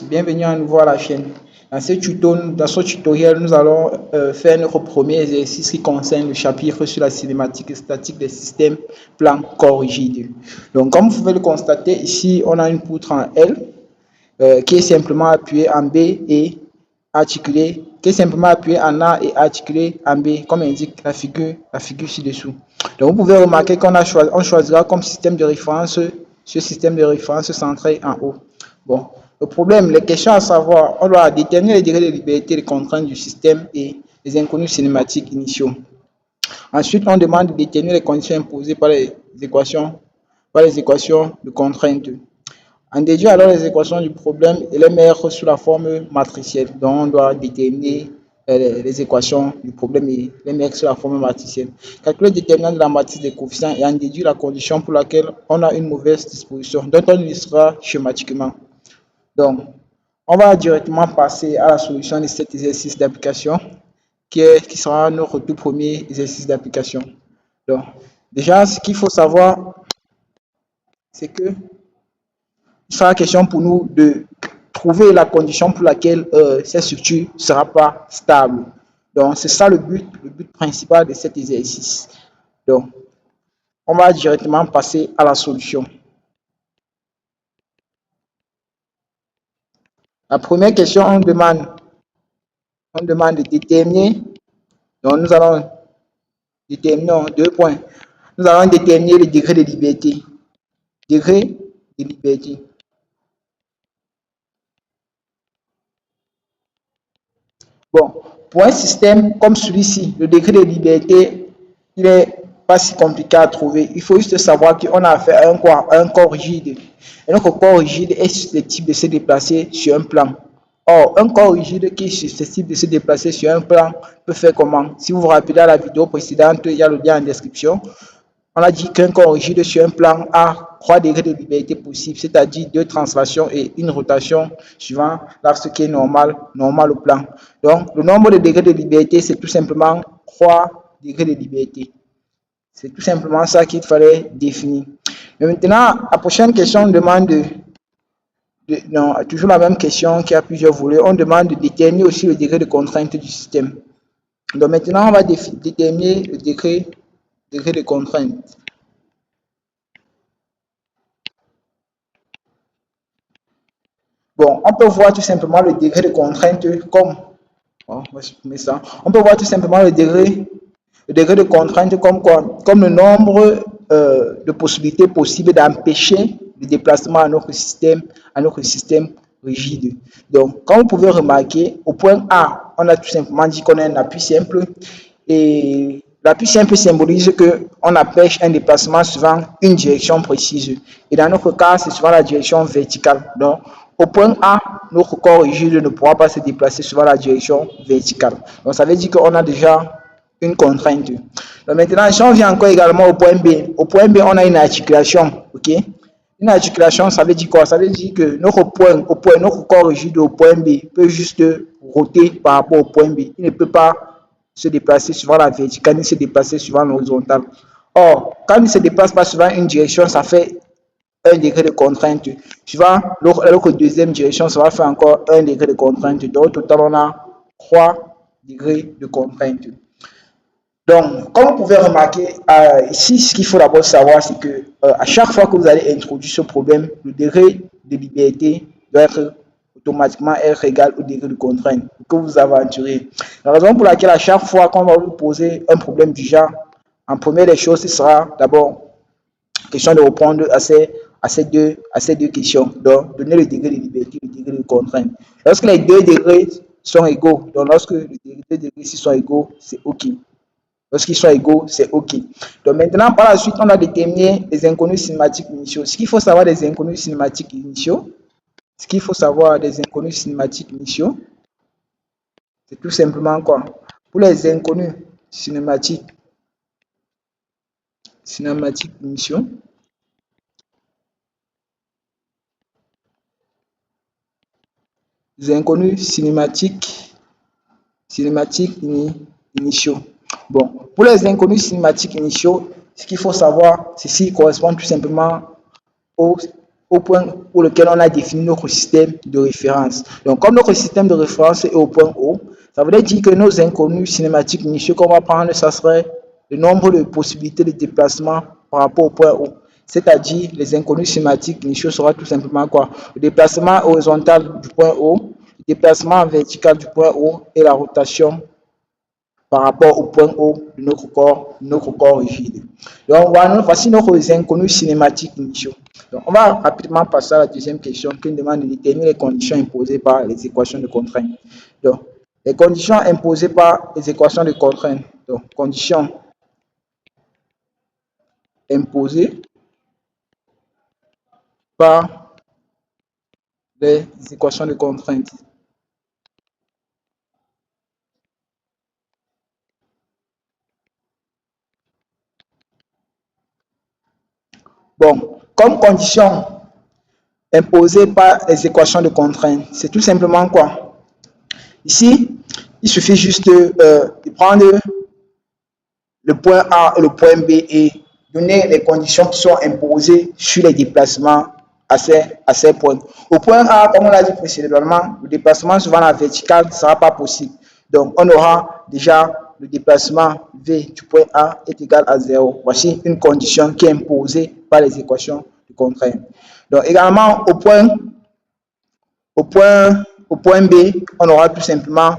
bienvenue à nouveau à la chaîne. Dans ce tutoriel, nous allons faire notre premier exercice qui concerne le chapitre sur la cinématique statique des systèmes plans corps rigides. Donc, comme vous pouvez le constater, ici, on a une poutre en L qui est simplement appuyée en B et articulée, qui est simplement appuyée en A et articulée en B, comme indique la figure ci-dessous. Donc, vous pouvez remarquer on choisira comme système de référence ce système de référence centré en haut. Bon, le problème, les questions à savoir, on doit déterminer les degrés de liberté, les contraintes du système et les inconnus cinématiques initiaux. Ensuite, on demande de déterminer les conditions imposées par les équations de contraintes. On déduit alors les équations du problème et les mettre sous la forme matricielle. Donc, on doit déterminer les équations du problème et les mettre sous la forme matricielle. Calculer le déterminant de la matrice des coefficients et en déduire la condition pour laquelle on a une mauvaise disposition, dont on illustrera schématiquement. Donc, on va directement passer à la solution de cet exercice d'application qui sera notre tout premier exercice d'application. Donc, déjà, ce qu'il faut savoir, c'est que il sera question pour nous de trouver la condition pour laquelle cette structure ne sera pas stable. Donc, c'est ça le but principal de cet exercice. Donc, on va directement passer à la solution. La première question, on demande de déterminer, donc nous allons déterminer en 2 points. Nous allons déterminer le degré de liberté. Degré de liberté. Bon, pour un système comme celui-ci, le degré de liberté, il n'est pas si compliqué à trouver. Il faut juste savoir qu'on a affaire à un corps rigide. Et notre corps rigide est susceptible de se déplacer sur un plan. Or, un corps rigide qui est susceptible de se déplacer sur un plan peut faire comment? Si vous vous rappelez à la vidéo précédente, il y a le lien en description. On a dit qu'un corps rigide sur un plan a 3 degrés de liberté possibles, c'est-à-dire 2 translations et une rotation suivant l'axe qui est normal au plan. Donc, le nombre de degrés de liberté, c'est tout simplement 3 degrés de liberté. C'est tout simplement ça qu'il fallait définir. Mais maintenant, la prochaine question, on demande toujours la même question qui a plusieurs volets. On demande de déterminer aussi le degré de contrainte du système. Donc maintenant, on va déterminer le degré de contrainte. Bon, on peut voir tout simplement le degré de contrainte comme, on peut voir tout simplement le degré de contrainte comme quoi? Comme le nombre de possibilités possibles d'empêcher le déplacement à notre système rigide. Donc, comme vous pouvez remarquer, au point A, on a tout simplement dit qu'on a un appui simple et l'appui simple symbolise qu'on empêche un déplacement suivant une direction précise. Et dans notre cas, c'est suivant la direction verticale. Donc, au point A, notre corps rigide ne pourra pas se déplacer suivant la direction verticale. Donc, ça veut dire qu'on a déjà une contrainte. Donc, maintenant, si on vient encore également au point B, on a une articulation. Ok? Une articulation, ça veut dire quoi? Ça veut dire que notre corps rigide au point B peut juste roter par rapport au point B. Il ne peut pas se déplacer suivant la verticale, ni se déplacer suivant l'horizontale. Or, quand il ne se déplace pas suivant une direction, ça fait 1 degré de contrainte. Suivant l'autre deuxième direction, ça va faire encore 1 degré de contrainte. Donc, au total, on a 3 degrés de contrainte. Donc, comme vous pouvez remarquer, ici, ce qu'il faut d'abord savoir, c'est que à chaque fois que vous allez introduire ce problème, le degré de liberté doit être automatiquement égal au degré de contrainte que vous aventurez. La raison pour laquelle à chaque fois qu'on va vous poser un problème du genre, en première des choses, ce sera d'abord question de répondre à ces deux questions. Donc, donner le degré de liberté, le degré de contrainte. Lorsque les 2 degrés sont égaux, donc lorsque les 2 degrés ici sont égaux, c'est OK. Lorsqu'ils sont égaux, c'est OK. Donc maintenant, par la suite, on a déterminé les inconnus cinématiques initiaux. Ce qu'il faut savoir des inconnus cinématiques initiaux, c'est tout simplement quoi? Pour les inconnus cinématiques initiaux, initiaux. Bon, pour les inconnus cinématiques initiaux, ce qu'il faut savoir, c'est s'ils correspondent tout simplement aux au point pour lequel on a défini notre système de référence. Donc, comme notre système de référence est au point O, ça veut dire que nos inconnus cinématiques initiaux qu'on va prendre, ça serait le nombre de possibilités de déplacement par rapport au point O. C'est-à-dire, les inconnus cinématiques initiaux sera tout simplement quoi? Le déplacement horizontal du point O, le déplacement vertical du point O et la rotation par rapport au point O de notre corps rigide. Donc, voilà, voici nos inconnus cinématiques initiaux. Donc, on va rapidement passer à la deuxième question qui nous demande de déterminer les conditions imposées par les équations de contrainte. Donc, les conditions imposées par les équations de contrainte. Donc, conditions imposées par les équations de contrainte. Bon, comme condition imposée par les équations de contrainte, c'est tout simplement quoi? Ici, il suffit juste de prendre le point A et le point B et donner les conditions qui sont imposées sur les déplacements à ces points. Au point A, comme on l'a dit précédemment, le déplacement suivant la verticale ne sera pas possible. Donc, on aura déjà le déplacement V du point A est égal à 0. Voici une condition qui est imposée par les équations de contrainte. Donc, également, au point B, on aura tout simplement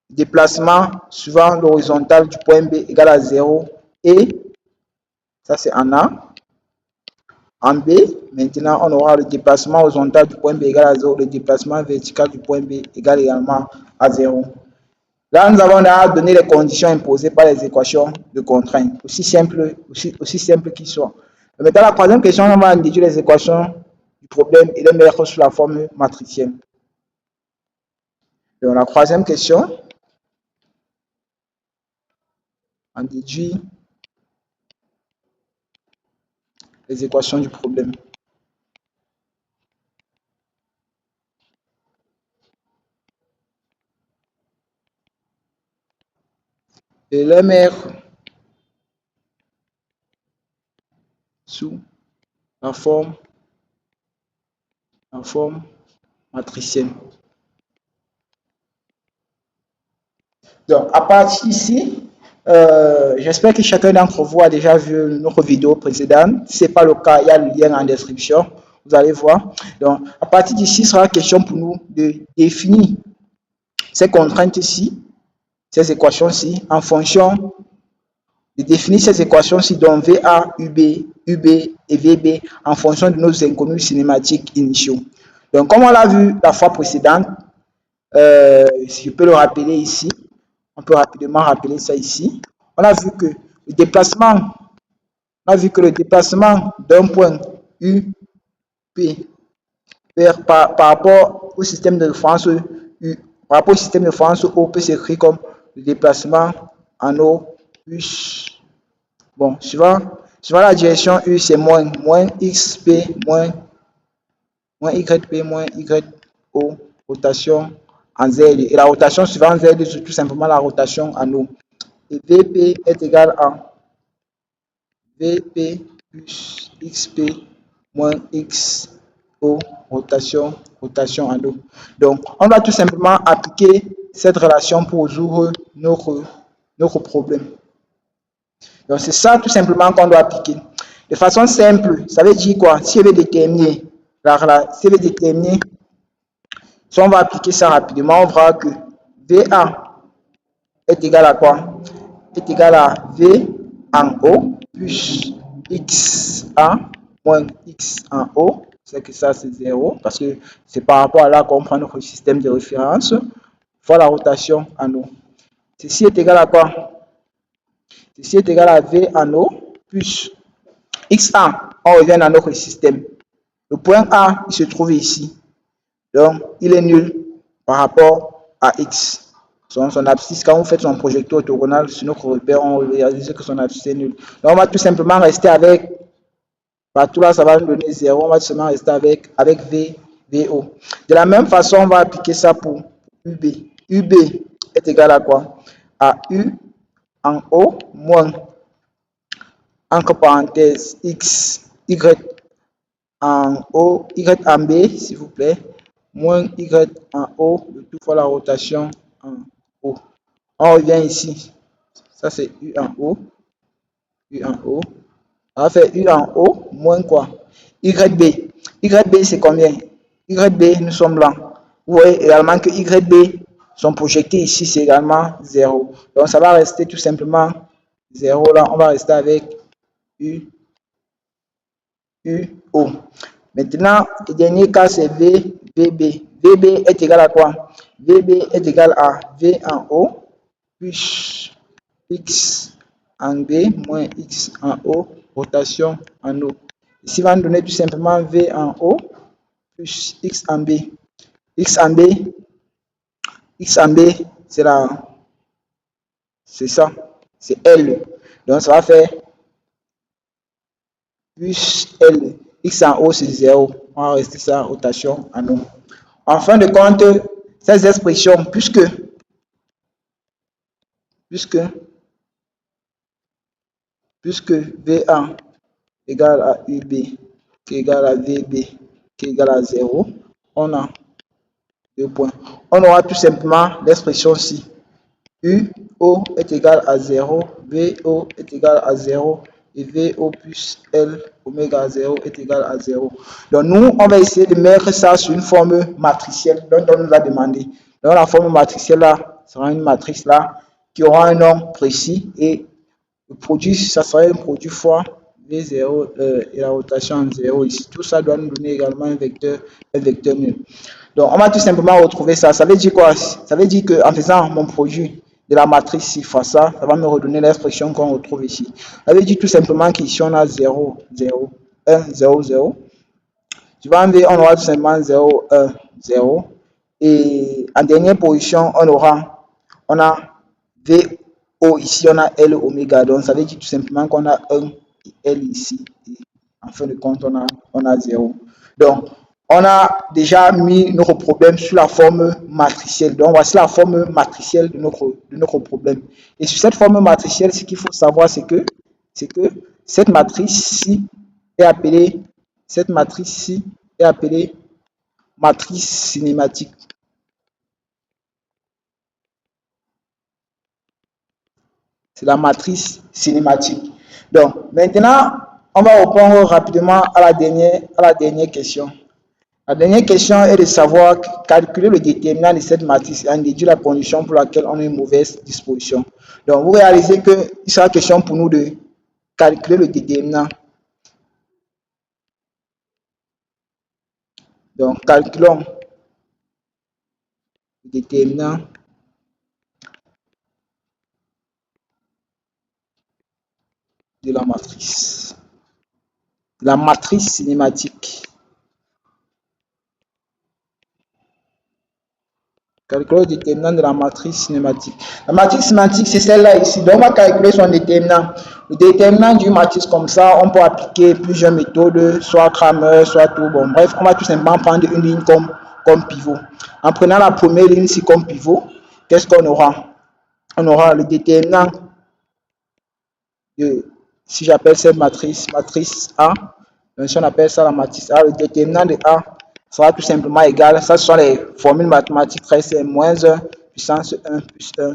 déplacement suivant l'horizontale du point B égal à 0 et ça c'est en A. En B, maintenant on aura le déplacement horizontal du point B égal à 0, le déplacement vertical du point B égal également à 0. Là, nous avons donné les conditions imposées par les équations de contrainte, aussi simple qu'ils soient. Maintenant, la troisième question, on va déduire les équations du problème et les mettre sous la forme matricielle. Donc, la troisième question, on déduit les équations du problème. Et les mettre sous la forme matricielle. Donc, à partir d'ici, j'espère que chacun d'entre vous a déjà vu notre vidéo précédente. Si ce n'est pas le cas, il y a le lien en description. Vous allez voir. Donc, à partir d'ici, il sera question pour nous de définir ces contraintes-ci, ces équations-ci, en fonction de définir ces équations-ci, donc VA, UB, UB et VB, en fonction de nos inconnus cinématiques initiaux. Donc, comme on l'a vu la fois précédente, si je peux le rappeler ici, on peut rapidement rappeler ça ici. On a vu que le déplacement, d'un point UP par rapport au système de référence U, par rapport au système de référence O peut s'écrire comme le déplacement en O plus, bon, suivant la direction U, c'est moins XP moins YP moins YO, rotation en Z. Et la rotation suivant Z, c'est tout simplement la rotation en O. Et VP est égal à VP plus XP moins XO, rotation en O. Donc, on va tout simplement appliquer cette relation pour résoudre notre problème. Donc, c'est ça tout simplement qu'on doit appliquer. De façon simple, ça veut dire quoi? Si je veux déterminer, si on va appliquer ça rapidement, on verra que VA est égal à quoi? Est égal à V en O plus XA moins X en O. C'est que ça, c'est 0 parce que c'est par rapport à là qu'on prend notre système de référence fois la rotation en O. Ceci est égal à quoi? Ceci est égal à V en O plus XA. On revient dans notre système. Le point A, il se trouve ici. Donc, il est nul par rapport à X. Son abscisse, quand vous faites son projecteur orthogonal sur notre repère, on réalise que son abscisse est nul. Donc, on va tout simplement rester avec, partout là, ça va nous donner 0. On va tout simplement rester avec V, VO. De la même façon, on va appliquer ça pour UB. UB est égal à quoi? À U en O moins, entre parenthèses, X, Y en haut, y en b, s'il vous plaît, moins y en haut, de tout fois la rotation en haut. On revient ici. Ça, c'est u en haut. U en haut. On va faire u en haut, moins quoi? YB. YB, c'est combien? YB, nous sommes là. Vous voyez également que YB, sont projetés ici, c'est également 0. Donc, ça va rester tout simplement 0 là. On va rester avec U, O. Maintenant, le dernier cas, c'est V, VB. VB est égal à quoi? VB est égal à V en haut, plus X en B, moins X en haut, rotation en haut. Ici, on va nous donner tout simplement V en haut, plus X en B. X en B, X en B, c'est ça, c'est L. Donc, ça va faire plus L. X en haut, c'est 0. On va rester ça, rotation en haut. En fin de compte, ces expressions, puisque V1 égale à UB, qui est égal à VB, qui est égal à 0, on a 2 points. On aura tout simplement l'expression ci. UO est égal à 0, VO est égal à 0, et VO plus L oméga 0 est égal à 0. Donc nous, on va essayer de mettre ça sur une forme matricielle dont on nous a demandé. Donc la forme matricielle là sera une matrice là qui aura un nom précis et le produit, ça sera un produit fois V0 et la rotation en 0 ici. Tout ça doit nous donner également un vecteur nul. Donc on va tout simplement retrouver ça. Ça veut dire quoi? Ça veut dire qu'en faisant mon produit de la matrice ci fois ça, ça va me redonner l'expression qu'on retrouve ici. Ça veut dire tout simplement qu'ici on a 0, 0, 1, 0, 0. Tu en V, on aura tout simplement 0, 1, 0. Et en dernière position, on a VO ici, on a L oméga. Donc ça veut dire tout simplement qu'on a 1 et L ici. Et en fin de compte, on a 0. Donc, on a déjà mis notre problème sous la forme matricielle. Donc, voici la forme matricielle de notre problème. Et sur cette forme matricielle, ce qu'il faut savoir, c'est que cette matrice-ci est appelée, matrice cinématique. C'est la matrice cinématique. Donc, maintenant, on va répondre rapidement à la dernière question. La dernière question est de savoir calculer le déterminant de cette matrice et en déduire la condition pour laquelle on a une mauvaise disposition. Donc, vous réalisez qu'il sera question pour nous de calculer le déterminant. Donc, calculons le déterminant de la matrice cinématique. Calculer le déterminant de la matrice cinématique. La matrice cinématique, c'est celle-là ici. Donc, on va calculer son déterminant. Le déterminant d'une matrice comme ça, on peut appliquer plusieurs méthodes, soit Cramer, soit tout. Bon, bref, on va tout simplement prendre une ligne comme pivot. En prenant la première ligne ici comme pivot, qu'est-ce qu'on aura? On aura le déterminant de, si j'appelle cette matrice A, donc si on appelle ça la matrice A, le déterminant de A sera tout simplement égal, ça ce sont les formules mathématiques très simples, moins 1 puissance 1 plus 1,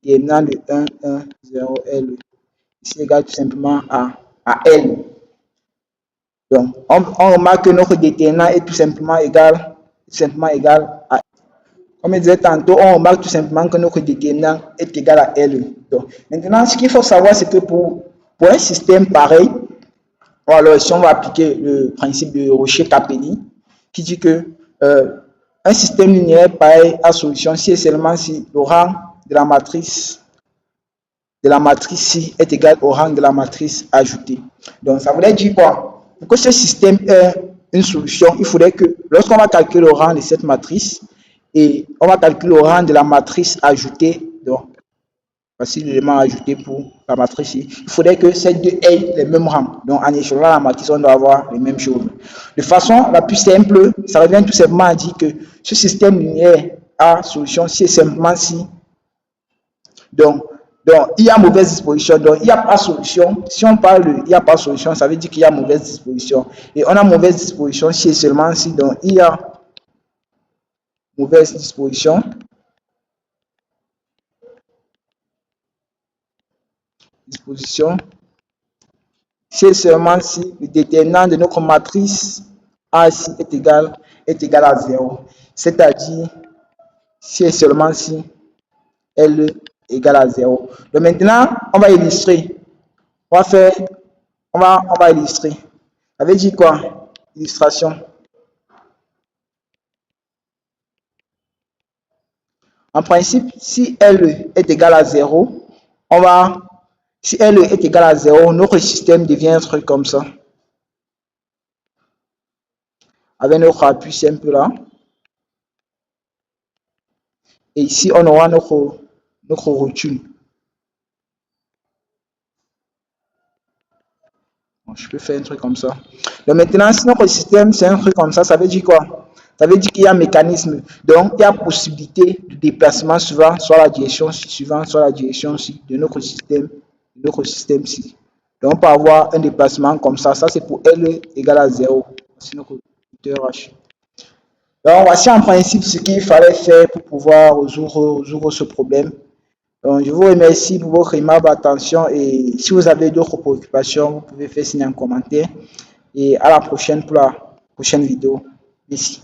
déterminant de 1, 1, 0, L, ici égal tout simplement à L. Donc, on remarque que notre déterminant est tout simplement égal à, comme je disais tantôt, on remarque tout simplement que notre déterminant est égal à L. Donc, maintenant, ce qu'il faut savoir, c'est que pour un système pareil, alors ici on va appliquer le principe de Rocher-Capelli, qui dit que un système linéaire pareil à solution si et seulement si le rang de la matrice ci est égal au rang de la matrice ajoutée. Donc, ça voulait dire quoi? Pour que ce système ait une solution, il faudrait que lorsqu'on va calculer le rang de cette matrice et on va calculer le rang de la matrice ajoutée, donc voici l'élément ajouté pour la matrice, il faudrait que ces deux aient les mêmes rangs. Donc, en échelonnant la matrice, on doit avoir les mêmes choses. De façon la plus simple, ça revient tout simplement à dire que ce système linéaire a solution si et simplement si. Donc, Donc, il y a mauvaise disposition, donc il n'y a pas de solution. Si on parle de il n'y a pas de solution, ça veut dire qu'il y a mauvaise disposition. Et on a mauvaise disposition si et seulement si, donc il y a mauvaise disposition, disposition, si et seulement si le déterminant de notre matrice A ici est égal à 0. C'est-à-dire, si et seulement si L égale à 0. Donc maintenant, on va illustrer. On va faire, on va illustrer. Ça veut dire quoi? Illustration. En principe, si L est égal à 0, si L est égal à 0, notre système devient un truc comme ça. Avec notre appui simple là. Et ici, on aura notre rotule. Bon, je peux faire un truc comme ça. Donc maintenant, si notre système, c'est un truc comme ça veut dire quoi? Ça veut dire qu'il y a un mécanisme. Donc, il y a possibilité de déplacement suivant, soit la direction suivante, soit la direction de notre système-ci. Donc, on peut avoir un déplacement comme ça. Ça, c'est pour L égale à 0. C'est notre hauteur H. Donc, voici en principe ce qu'il fallait faire pour pouvoir résoudre ce problème. Donc, je vous remercie pour votre aimable attention et si vous avez d'autres préoccupations, vous pouvez faire signe en commentaire. Et à la prochaine pour la prochaine vidéo. Merci.